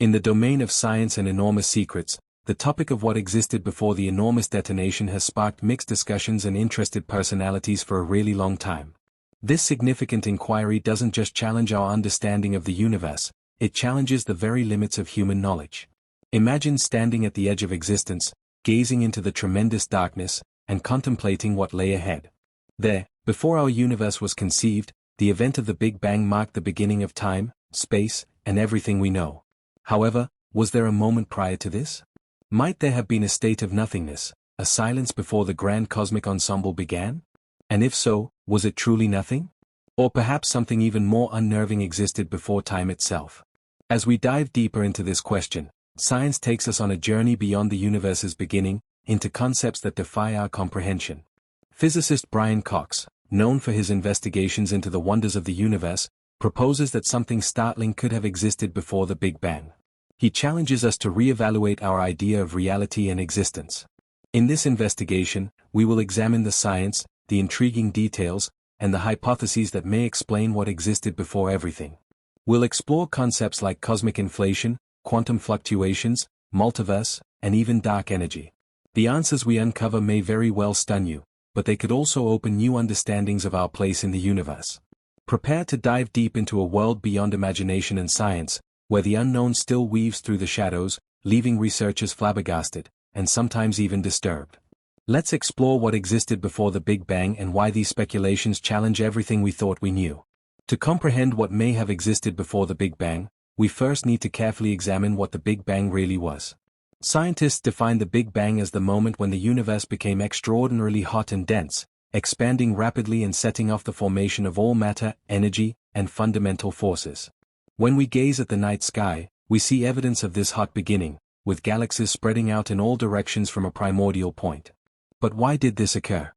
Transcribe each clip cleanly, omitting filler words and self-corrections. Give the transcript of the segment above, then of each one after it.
In the domain of science and enormous secrets, the topic of what existed before the enormous detonation has sparked mixed discussions and interested personalities for a really long time. This significant inquiry doesn't just challenge our understanding of the universe, it challenges the very limits of human knowledge. Imagine standing at the edge of existence, gazing into the tremendous darkness, and contemplating what lay ahead. There, before our universe was conceived, the event of the Big Bang marked the beginning of time, space, and everything we know. However, was there a moment prior to this? Might there have been a state of nothingness, a silence before the grand cosmic ensemble began? And if so, was it truly nothing? Or perhaps something even more unnerving existed before time itself? As we dive deeper into this question, science takes us on a journey beyond the universe's beginning, into concepts that defy our comprehension. Physicist Brian Cox, known for his investigations into the wonders of the universe, proposes that something startling could have existed before the Big Bang. He challenges us to re-evaluate our idea of reality and existence. In this investigation, we will examine the science, the intriguing details, and the hypotheses that may explain what existed before everything. We'll explore concepts like cosmic inflation, quantum fluctuations, multiverse, and even dark energy. The answers we uncover may very well stun you, but they could also open new understandings of our place in the universe. Prepare to dive deep into a world beyond imagination and science, where the unknown still weaves through the shadows, leaving researchers flabbergasted, and sometimes even disturbed. Let's explore what existed before the Big Bang and why these speculations challenge everything we thought we knew. To comprehend what may have existed before the Big Bang, we first need to carefully examine what the Big Bang really was. Scientists define the Big Bang as the moment when the universe became extraordinarily hot and dense, expanding rapidly and setting off the formation of all matter, energy, and fundamental forces. When we gaze at the night sky, we see evidence of this hot beginning, with galaxies spreading out in all directions from a primordial point. But why did this occur?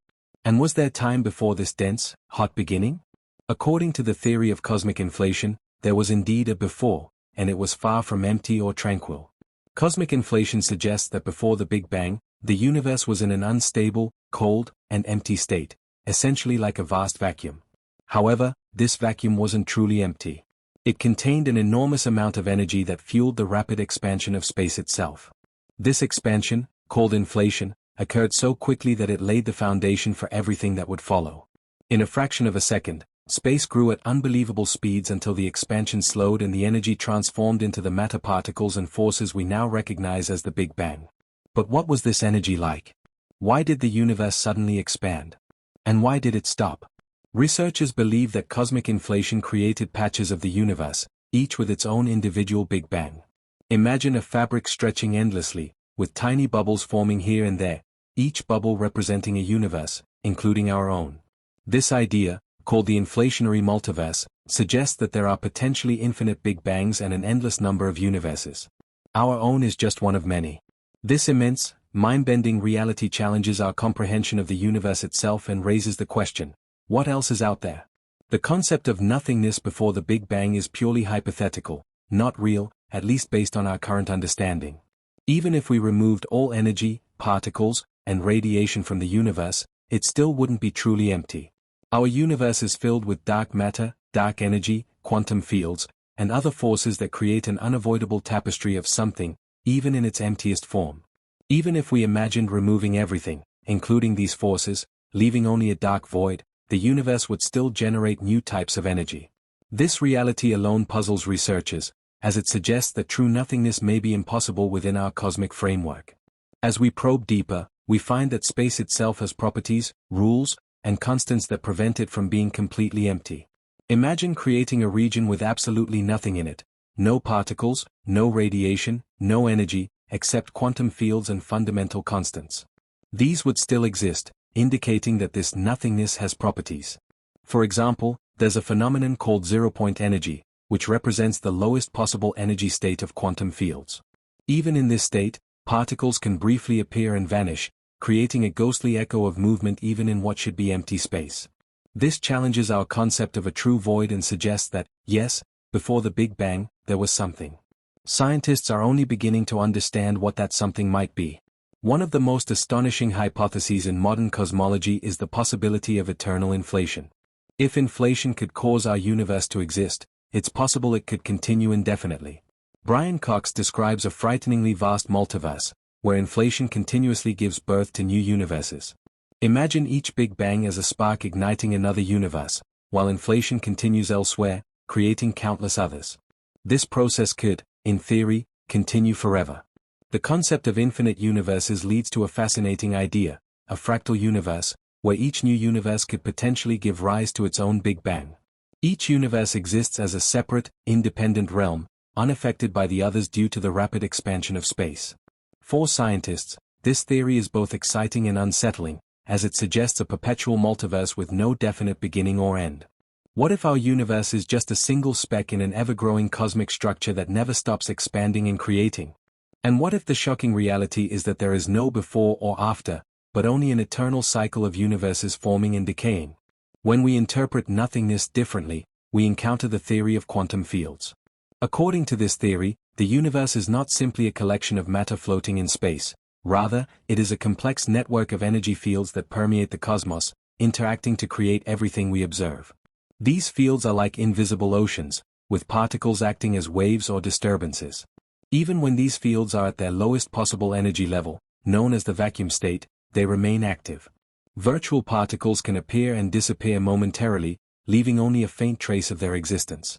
And was there time before this dense, hot beginning? According to the theory of cosmic inflation, there was indeed a before, and it was far from empty or tranquil. Cosmic inflation suggests that before the Big Bang, the universe was in an unstable, cold, and empty state, essentially like a vast vacuum. However, this vacuum wasn't truly empty. It contained an enormous amount of energy that fueled the rapid expansion of space itself. This expansion, called inflation, occurred so quickly that it laid the foundation for everything that would follow. In a fraction of a second, space grew at unbelievable speeds until the expansion slowed and the energy transformed into the matter particles and forces we now recognize as the Big Bang. But what was this energy like? Why did the universe suddenly expand? And why did it stop? Researchers believe that cosmic inflation created patches of the universe, each with its own individual Big Bang. Imagine a fabric stretching endlessly, with tiny bubbles forming here and there, each bubble representing a universe, including our own. This idea, called the inflationary multiverse, suggests that there are potentially infinite Big Bangs and an endless number of universes. Our own is just one of many. This immense, mind-bending reality challenges our comprehension of the universe itself and raises the question, what else is out there? The concept of nothingness before the Big Bang is purely hypothetical, not real, at least based on our current understanding. Even if we removed all energy, particles, and radiation from the universe, it still wouldn't be truly empty. Our universe is filled with dark matter, dark energy, quantum fields, and other forces that create an unavoidable tapestry of something, even in its emptiest form. Even if we imagined removing everything, including these forces, leaving only a dark void, the universe would still generate new types of energy. This reality alone puzzles researchers, as it suggests that true nothingness may be impossible within our cosmic framework. As we probe deeper, we find that space itself has properties, rules, and constants that prevent it from being completely empty. Imagine creating a region with absolutely nothing in it, no particles, no radiation, no energy, except quantum fields and fundamental constants. These would still exist, indicating that this nothingness has properties. For example, there's a phenomenon called zero-point energy, which represents the lowest possible energy state of quantum fields. Even in this state, particles can briefly appear and vanish, creating a ghostly echo of movement even in what should be empty space. This challenges our concept of a true void and suggests that, yes, before the Big Bang, there was something. Scientists are only beginning to understand what that something might be. One of the most astonishing hypotheses in modern cosmology is the possibility of eternal inflation. If inflation could cause our universe to exist, it's possible it could continue indefinitely. Brian Cox describes a frighteningly vast multiverse, where inflation continuously gives birth to new universes. Imagine each Big Bang as a spark igniting another universe, while inflation continues elsewhere, creating countless others. This process could, in theory, continue forever. The concept of infinite universes leads to a fascinating idea, a fractal universe, where each new universe could potentially give rise to its own Big Bang. Each universe exists as a separate, independent realm, unaffected by the others due to the rapid expansion of space. For scientists, this theory is both exciting and unsettling, as it suggests a perpetual multiverse with no definite beginning or end. What if our universe is just a single speck in an ever-growing cosmic structure that never stops expanding and creating? And what if the shocking reality is that there is no before or after, but only an eternal cycle of universes forming and decaying? When we interpret nothingness differently, we encounter the theory of quantum fields. According to this theory, the universe is not simply a collection of matter floating in space. Rather, it is a complex network of energy fields that permeate the cosmos, interacting to create everything we observe. These fields are like invisible oceans, with particles acting as waves or disturbances. Even when these fields are at their lowest possible energy level, known as the vacuum state, they remain active. Virtual particles can appear and disappear momentarily, leaving only a faint trace of their existence.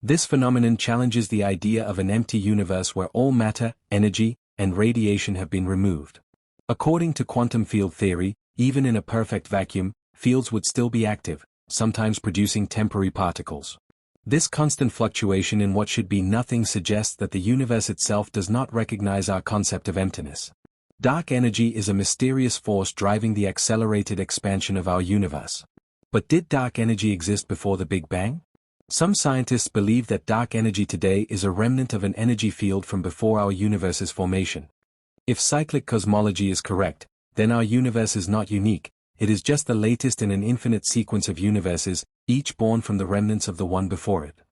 This phenomenon challenges the idea of an empty universe where all matter, energy, and radiation have been removed. According to quantum field theory, even in a perfect vacuum, fields would still be active, sometimes producing temporary particles. This constant fluctuation in what should be nothing suggests that the universe itself does not recognize our concept of emptiness. Dark energy is a mysterious force driving the accelerated expansion of our universe. But did dark energy exist before the Big Bang? Some scientists believe that dark energy today is a remnant of an energy field from before our universe's formation. If cyclic cosmology is correct, then our universe is not unique, it is just the latest in an infinite sequence of universes, each born from the remnants of the one before it.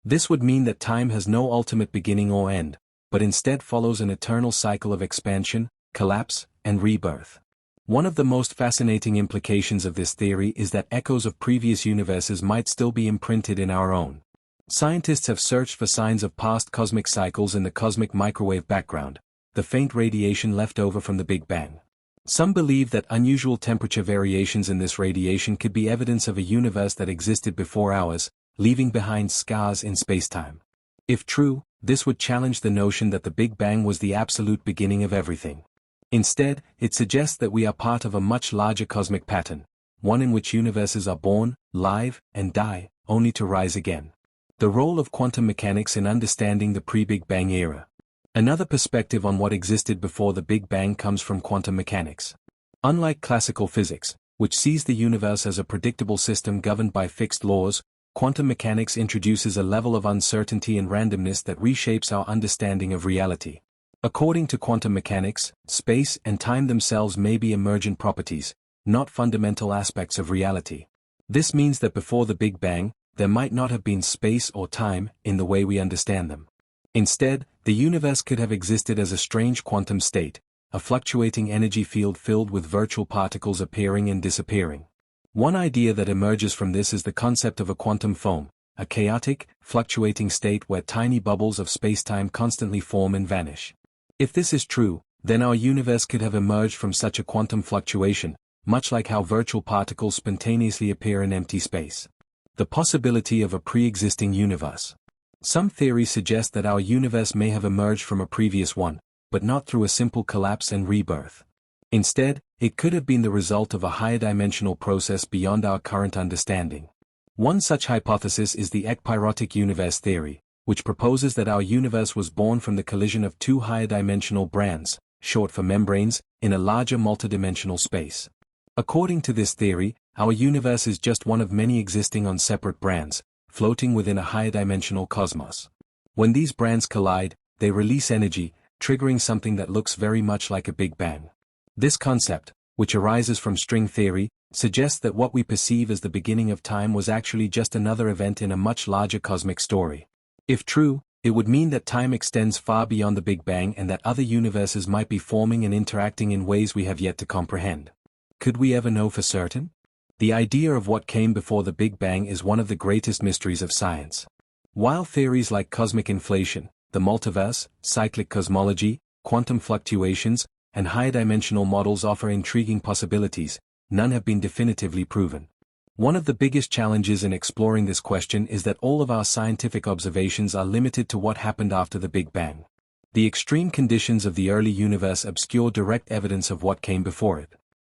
This would mean that time has no ultimate beginning or end, but instead follows an eternal cycle of expansion, collapse, and rebirth. One of the most fascinating implications of this theory is that echoes of previous universes might still be imprinted in our own. Scientists have searched for signs of past cosmic cycles in the cosmic microwave background, the faint radiation left over from the Big Bang. Some believe that unusual temperature variations in this radiation could be evidence of a universe that existed before ours, leaving behind scars in spacetime. If true, this would challenge the notion that the Big Bang was the absolute beginning of everything. Instead, it suggests that we are part of a much larger cosmic pattern, one in which universes are born, live, and die, only to rise again. The role of quantum mechanics in understanding the pre-Big Bang era. Another perspective on what existed before the Big Bang comes from quantum mechanics. Unlike classical physics, which sees the universe as a predictable system governed by fixed laws, quantum mechanics introduces a level of uncertainty and randomness that reshapes our understanding of reality. According to quantum mechanics, space and time themselves may be emergent properties, not fundamental aspects of reality. This means that before the Big Bang, there might not have been space or time in the way we understand them. Instead, the universe could have existed as a strange quantum state, a fluctuating energy field filled with virtual particles appearing and disappearing. One idea that emerges from this is the concept of a quantum foam, a chaotic, fluctuating state where tiny bubbles of spacetime constantly form and vanish. If this is true, then our universe could have emerged from such a quantum fluctuation, much like how virtual particles spontaneously appear in empty space. The possibility of a pre-existing universe. Some theories suggest that our universe may have emerged from a previous one, but not through a simple collapse and rebirth. Instead, it could have been the result of a higher dimensional process beyond our current understanding. One such hypothesis is the ekpyrotic universe theory, which proposes that our universe was born from the collision of two higher dimensional brands, short for membranes, in a larger multidimensional space. According to this theory, our universe is just one of many existing on separate brands, floating within a higher dimensional cosmos. When these brands collide, they release energy, triggering something that looks very much like a Big Bang. This concept, which arises from string theory, suggests that what we perceive as the beginning of time was actually just another event in a much larger cosmic story. If true, it would mean that time extends far beyond the Big Bang and that other universes might be forming and interacting in ways we have yet to comprehend. Could we ever know for certain? The idea of what came before the Big Bang is one of the greatest mysteries of science. While theories like cosmic inflation, the multiverse, cyclic cosmology, quantum fluctuations, and higher dimensional models offer intriguing possibilities, none have been definitively proven. One of the biggest challenges in exploring this question is that all of our scientific observations are limited to what happened after the Big Bang. The extreme conditions of the early universe obscure direct evidence of what came before it.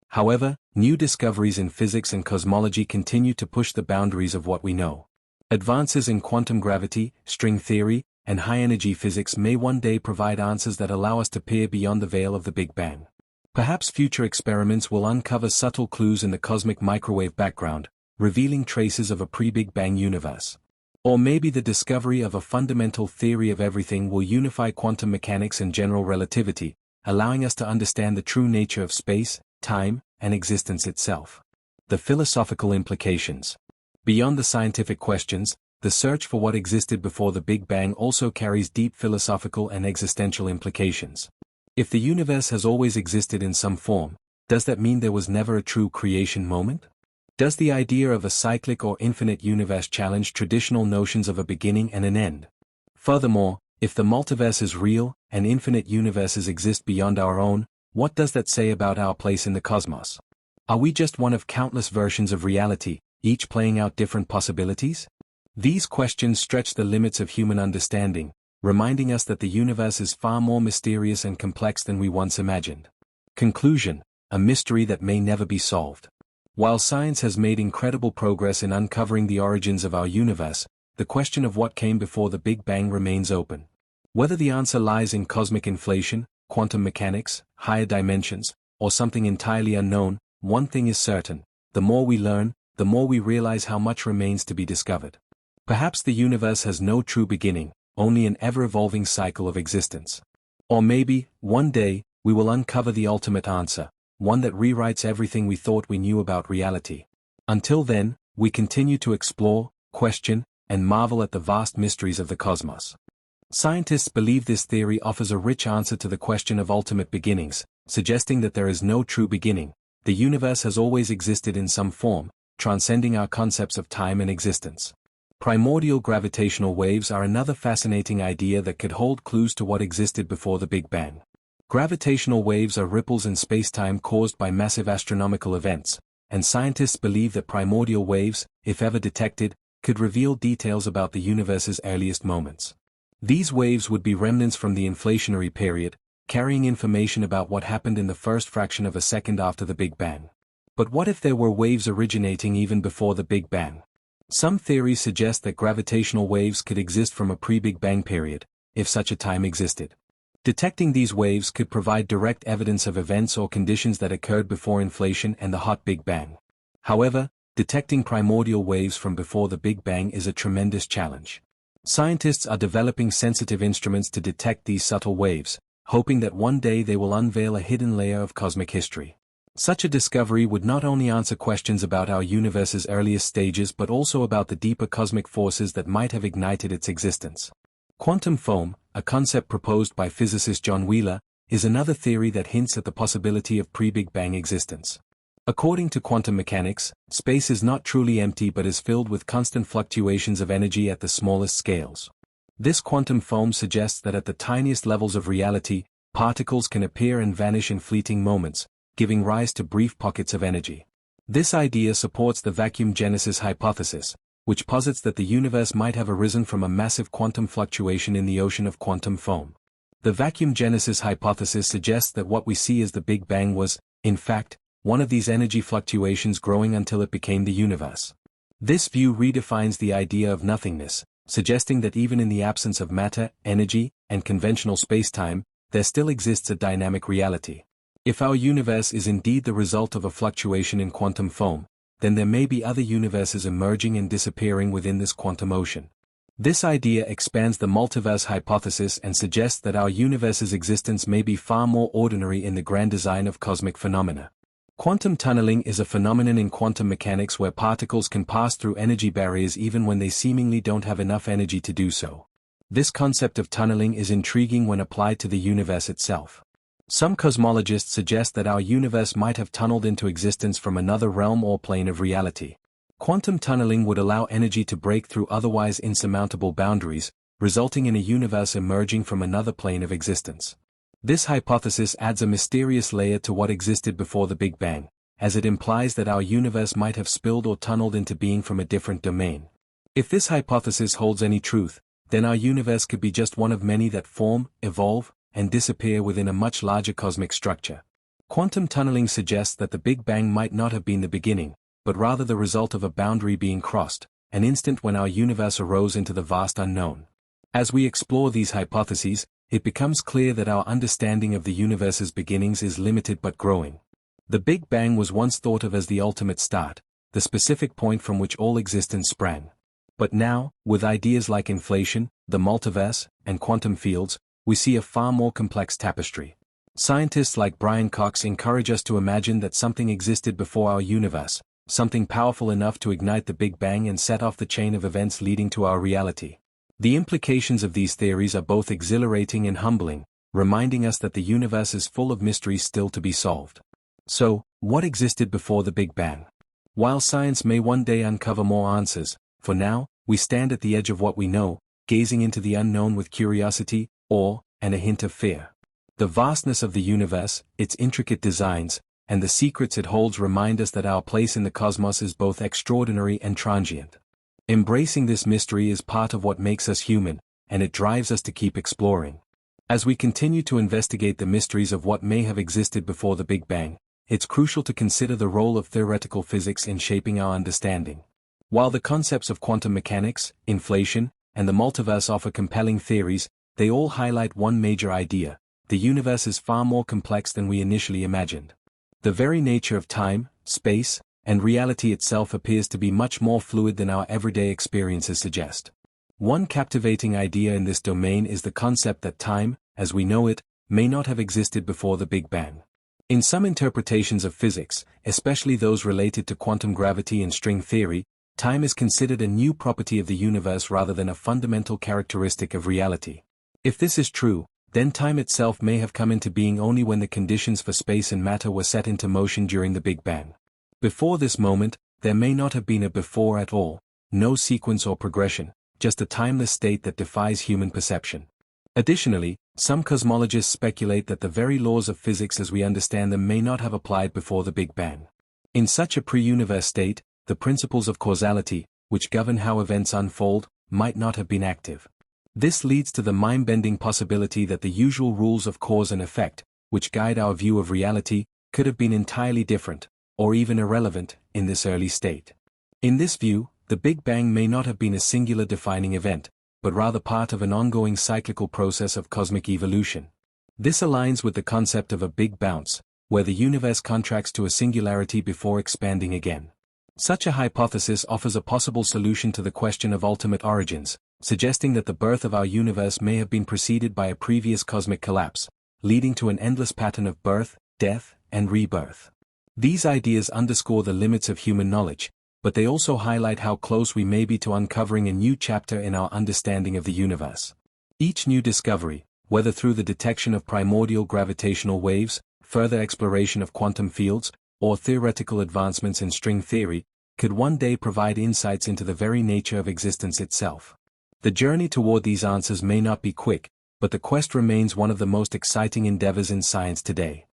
However, new discoveries in physics and cosmology continue to push the boundaries of what we know. Advances in quantum gravity, string theory, and high-energy physics may one day provide answers that allow us to peer beyond the veil of the Big Bang. Perhaps future experiments will uncover subtle clues in the cosmic microwave background, revealing traces of a pre-Big Bang universe. Or maybe the discovery of a fundamental theory of everything will unify quantum mechanics and general relativity, allowing us to understand the true nature of space, time, and existence itself. The philosophical implications. Beyond the scientific questions, the search for what existed before the Big Bang also carries deep philosophical and existential implications. If the universe has always existed in some form, does that mean there was never a true creation moment? Does the idea of a cyclic or infinite universe challenge traditional notions of a beginning and an end? Furthermore, if the multiverse is real, and infinite universes exist beyond our own, what does that say about our place in the cosmos? Are we just one of countless versions of reality, each playing out different possibilities? These questions stretch the limits of human understanding, reminding us that the universe is far more mysterious and complex than we once imagined. Conclusion: a mystery that may never be solved. While science has made incredible progress in uncovering the origins of our universe, the question of what came before the Big Bang remains open. Whether the answer lies in cosmic inflation, quantum mechanics, higher dimensions, or something entirely unknown, one thing is certain: the more we learn, the more we realize how much remains to be discovered. Perhaps the universe has no true beginning, only an ever-evolving cycle of existence. Or maybe, one day, we will uncover the ultimate answer, one that rewrites everything we thought we knew about reality. Until then, we continue to explore, question, and marvel at the vast mysteries of the cosmos. Scientists believe this theory offers a rich answer to the question of ultimate beginnings, suggesting that there is no true beginning. The universe has always existed in some form, transcending our concepts of time and existence. Primordial gravitational waves are another fascinating idea that could hold clues to what existed before the Big Bang. Gravitational waves are ripples in spacetime caused by massive astronomical events, and scientists believe that primordial waves, if ever detected, could reveal details about the universe's earliest moments. These waves would be remnants from the inflationary period, carrying information about what happened in the first fraction of a second after the Big Bang. But what if there were waves originating even before the Big Bang? Some theories suggest that gravitational waves could exist from a pre-Big Bang period, if such a time existed. Detecting these waves could provide direct evidence of events or conditions that occurred before inflation and the hot Big Bang. However, detecting primordial waves from before the Big Bang is a tremendous challenge. Scientists are developing sensitive instruments to detect these subtle waves, hoping that one day they will unveil a hidden layer of cosmic history. Such a discovery would not only answer questions about our universe's earliest stages but also about the deeper cosmic forces that might have ignited its existence. Quantum foam, a concept proposed by physicist John Wheeler, is another theory that hints at the possibility of pre-Big Bang existence. According to quantum mechanics, space is not truly empty but is filled with constant fluctuations of energy at the smallest scales. This quantum foam suggests that at the tiniest levels of reality, particles can appear and vanish in fleeting moments, giving rise to brief pockets of energy. This idea supports the vacuum genesis hypothesis, which posits that the universe might have arisen from a massive quantum fluctuation in the ocean of quantum foam. The vacuum genesis hypothesis suggests that what we see as the Big Bang was, in fact, one of these energy fluctuations growing until it became the universe. This view redefines the idea of nothingness, suggesting that even in the absence of matter, energy, and conventional spacetime, there still exists a dynamic reality. If our universe is indeed the result of a fluctuation in quantum foam, then there may be other universes emerging and disappearing within this quantum ocean. This idea expands the multiverse hypothesis and suggests that our universe's existence may be far more ordinary in the grand design of cosmic phenomena. Quantum tunneling is a phenomenon in quantum mechanics where particles can pass through energy barriers even when they seemingly don't have enough energy to do so. This concept of tunneling is intriguing when applied to the universe itself. Some cosmologists suggest that our universe might have tunneled into existence from another realm or plane of reality. Quantum tunneling would allow energy to break through otherwise insurmountable boundaries, resulting in a universe emerging from another plane of existence. This hypothesis adds a mysterious layer to what existed before the Big Bang, as it implies that our universe might have spilled or tunneled into being from a different domain. If this hypothesis holds any truth, then our universe could be just one of many that form, evolve, and disappear within a much larger cosmic structure. Quantum tunneling suggests that the Big Bang might not have been the beginning, but rather the result of a boundary being crossed, an instant when our universe arose into the vast unknown. As we explore these hypotheses, it becomes clear that our understanding of the universe's beginnings is limited but growing. The Big Bang was once thought of as the ultimate start, the specific point from which all existence sprang. But now, with ideas like inflation, the multiverse, and quantum fields, we see a far more complex tapestry. Scientists like Brian Cox encourage us to imagine that something existed before our universe, something powerful enough to ignite the Big Bang and set off the chain of events leading to our reality. The implications of these theories are both exhilarating and humbling, reminding us that the universe is full of mysteries still to be solved. So, what existed before the Big Bang? While science may one day uncover more answers, for now, we stand at the edge of what we know, gazing into the unknown with curiosity, awe, and a hint of fear. The vastness of the universe, its intricate designs, and the secrets it holds remind us that our place in the cosmos is both extraordinary and transient. Embracing this mystery is part of what makes us human, and it drives us to keep exploring. As we continue to investigate the mysteries of what may have existed before the Big Bang, it's crucial to consider the role of theoretical physics in shaping our understanding. While the concepts of quantum mechanics, inflation, and the multiverse offer compelling theories, they all highlight one major idea: the universe is far more complex than we initially imagined. The very nature of time, space, and reality itself appears to be much more fluid than our everyday experiences suggest. One captivating idea in this domain is the concept that time, as we know it, may not have existed before the Big Bang. In some interpretations of physics, especially those related to quantum gravity and string theory, time is considered a new property of the universe rather than a fundamental characteristic of reality. If this is true, then time itself may have come into being only when the conditions for space and matter were set into motion during the Big Bang. Before this moment, there may not have been a before at all, no sequence or progression, just a timeless state that defies human perception. Additionally, some cosmologists speculate that the very laws of physics as we understand them may not have applied before the Big Bang. In such a pre-universe state, the principles of causality, which govern how events unfold, might not have been active. This leads to the mind-bending possibility that the usual rules of cause and effect, which guide our view of reality, could have been entirely different, or even irrelevant, in this early state. In this view, the Big Bang may not have been a singular defining event, but rather part of an ongoing cyclical process of cosmic evolution. This aligns with the concept of a big bounce, where the universe contracts to a singularity before expanding again. Such a hypothesis offers a possible solution to the question of ultimate origins, suggesting that the birth of our universe may have been preceded by a previous cosmic collapse, leading to an endless pattern of birth, death, and rebirth. These ideas underscore the limits of human knowledge, but they also highlight how close we may be to uncovering a new chapter in our understanding of the universe. Each new discovery, whether through the detection of primordial gravitational waves, further exploration of quantum fields, or theoretical advancements in string theory, could one day provide insights into the very nature of existence itself. The journey toward these answers may not be quick, but the quest remains one of the most exciting endeavors in science today.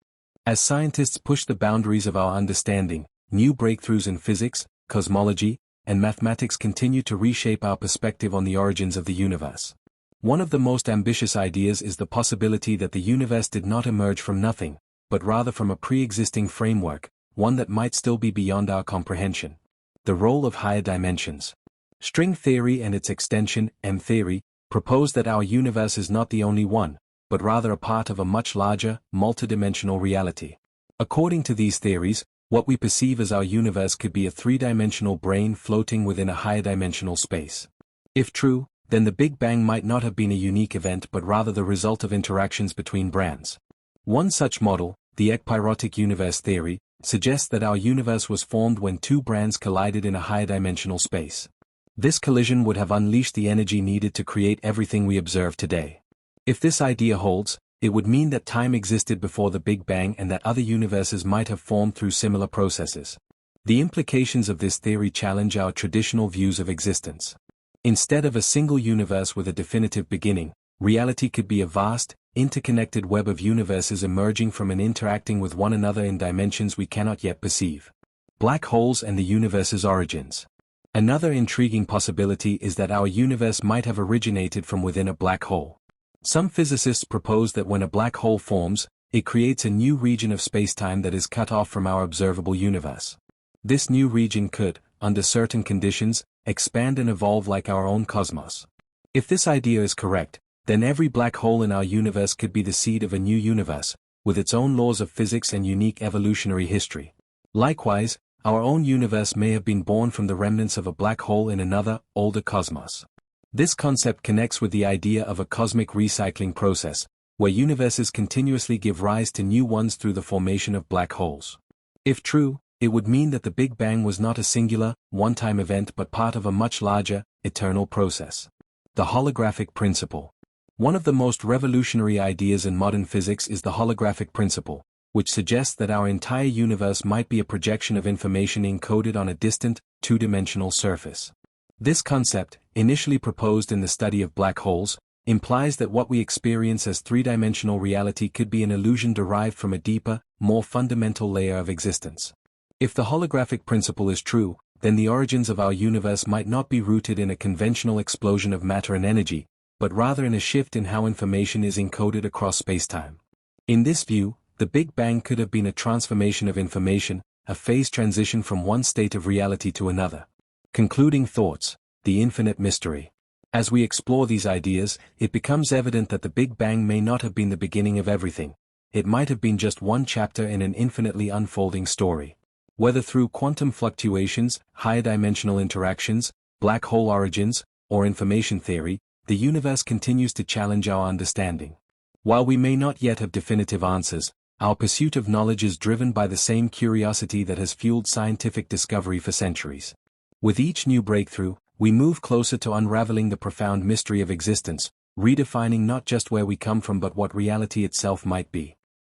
As scientists push the boundaries of our understanding, new breakthroughs in physics, cosmology, and mathematics continue to reshape our perspective on the origins of the universe. One of the most ambitious ideas is the possibility that the universe did not emerge from nothing, but rather from a pre-existing framework, one that might still be beyond our comprehension. The role of higher dimensions. String theory and its extension, M-theory, propose that our universe is not the only one, but rather a part of a much larger, multidimensional reality. According to these theories, what we perceive as our universe could be a three-dimensional brain floating within a higher dimensional space. If true, then the Big Bang might not have been a unique event but rather the result of interactions between brands. One such model, the ekpyrotic universe theory, suggests that our universe was formed when two brands collided in a higher dimensional space. This collision would have unleashed the energy needed to create everything we observe today. If this idea holds, it would mean that time existed before the Big Bang and that other universes might have formed through similar processes. The implications of this theory challenge our traditional views of existence. Instead of a single universe with a definitive beginning, reality could be a vast, interconnected web of universes emerging from and interacting with one another in dimensions we cannot yet perceive. Black holes and the universe's origins. Another intriguing possibility is that our universe might have originated from within a black hole. Some physicists propose that when a black hole forms, it creates a new region of spacetime that is cut off from our observable universe. This new region could, under certain conditions, expand and evolve like our own cosmos. If this idea is correct, then every black hole in our universe could be the seed of a new universe, with its own laws of physics and unique evolutionary history. Likewise, our own universe may have been born from the remnants of a black hole in another, older cosmos. This concept connects with the idea of a cosmic recycling process, where universes continuously give rise to new ones through the formation of black holes. If true, it would mean that the Big Bang was not a singular, one-time event but part of a much larger, eternal process. The holographic principle. One of the most revolutionary ideas in modern physics is the holographic principle, which suggests that our entire universe might be a projection of information encoded on a distant, two-dimensional surface. This concept, initially proposed in the study of black holes, implies that what we experience as three-dimensional reality could be an illusion derived from a deeper, more fundamental layer of existence. If the holographic principle is true, then the origins of our universe might not be rooted in a conventional explosion of matter and energy, but rather in a shift in how information is encoded across spacetime. In this view, the Big Bang could have been a transformation of information, a phase transition from one state of reality to another. Concluding thoughts, the infinite mystery. As we explore these ideas, it becomes evident that the Big Bang may not have been the beginning of everything. It might have been just one chapter in an infinitely unfolding story. Whether through quantum fluctuations, higher dimensional interactions, black hole origins, or information theory, the universe continues to challenge our understanding. While we may not yet have definitive answers, our pursuit of knowledge is driven by the same curiosity that has fueled scientific discovery for centuries. With each new breakthrough, we move closer to unraveling the profound mystery of existence, redefining not just where we come from but what reality itself might be.